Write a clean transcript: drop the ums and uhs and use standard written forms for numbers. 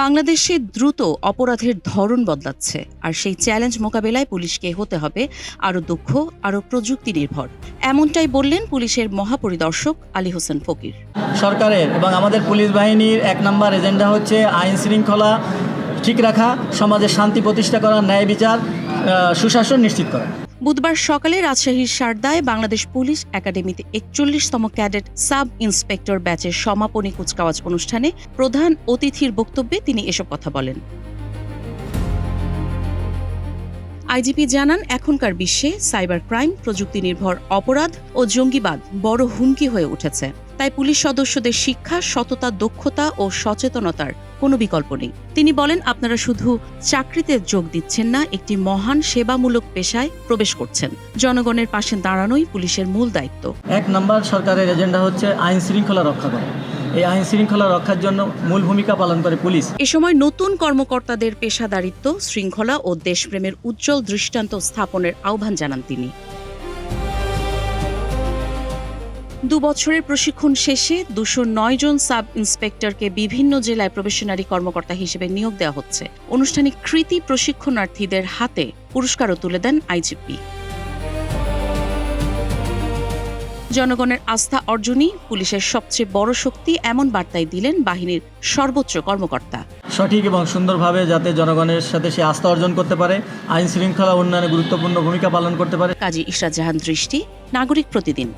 বাংলাদেশে দ্রুত অপরাধের ধরন বদলাচ্ছে, আর সেই চ্যালেঞ্জ মোকাবেলায় পুলিশকে হতে হবে আরও দক্ষ, আরও প্রযুক্তি নির্ভর। এমনটাই বললেন পুলিশের মহাপরিদর্শক আলী হোসেন ফকির। সরকারের এবং আমাদের পুলিশ বাহিনীর ১ নম্বর এজেন্ডা হচ্ছে আইন শৃঙ্খলা ঠিক রাখা, সমাজে শান্তি প্রতিষ্ঠা করা, ন্যায় বিচার, সুশাসন নিশ্চিত করা। বুধবার সকালে রাজশাহীর সারদায় বাংলাদেশ পুলিশ একাডেমিতে ৪১তম ক্যাডেট সাব ইন্সপেক্টর ব্যাচের সমাপনী কুচকাওয়াজ অনুষ্ঠানে প্রধান অতিথির বক্তব্যে তিনি এসব কথা বলেন। আইজিপি জানান, এখনকার বিশ্বে সাইবার ক্রাইম, প্রযুক্তি নির্ভর অপরাধ ও জঙ্গিবাদ বড় হুমকি হয়ে উঠেছে। তাই পুলিশ সদস্যদের শিক্ষা, সততা, দক্ষতা ও সচেতনতার কোনো বিকল্প নেই। তিনি বলেন, আপনারা শুধু চাকরিতে যোগ দিচ্ছেন না, একটি মহান সেবামূলক পেশায় প্রবেশ করছেন। জনগণের পাশে দাঁড়ানোই পুলিশের মূল দায়িত্ব। ১ নম্বর সরকারের এজেন্ডা হচ্ছে আইন শৃঙ্খলা রক্ষা করা। এই আইন শৃঙ্খলা রক্ষার জন্য মূল ভূমিকা পালন করে পুলিশ। এ সময় নতুন কর্মকর্তাদের পেশাদারিত্ব, শৃঙ্খলা ও দেশপ্রেমের উজ্জ্বল দৃষ্টান্ত স্থাপনের আহ্বান জানান তিনি। ২ বছরের প্রশিক্ষণ শেষে ২০৯ জন সাব ইন্সপেক্টরকে বিভিন্ন জেলায় প্রবেশনারি কর্মকর্তা হিসেবে নিয়োগ দেওয়া হচ্ছে। অনুষ্ঠানে কৃতী প্রশিক্ষণার্থীদের হাতে পুরস্কারও তুলে দেন আইজিপি। জনগণের আস্থা অর্জনই পুলিশের সবচেয়ে বড় শক্তি, এমন বার্তাই দিলেন বাহিনীর সর্বোচ্চ কর্মকর্তা। সঠিক এবং সুন্দরভাবে যাতে জনগণের সাথে সে আস্থা অর্জন করতে পারে, আইন শৃঙ্খলা উন্নয়নে গুরুত্বপূর্ণ ভূমিকা পালন করতে পারে। কাজী ইশরাত জাহান দৃষ্টি, নাগরিক প্রতিদিন।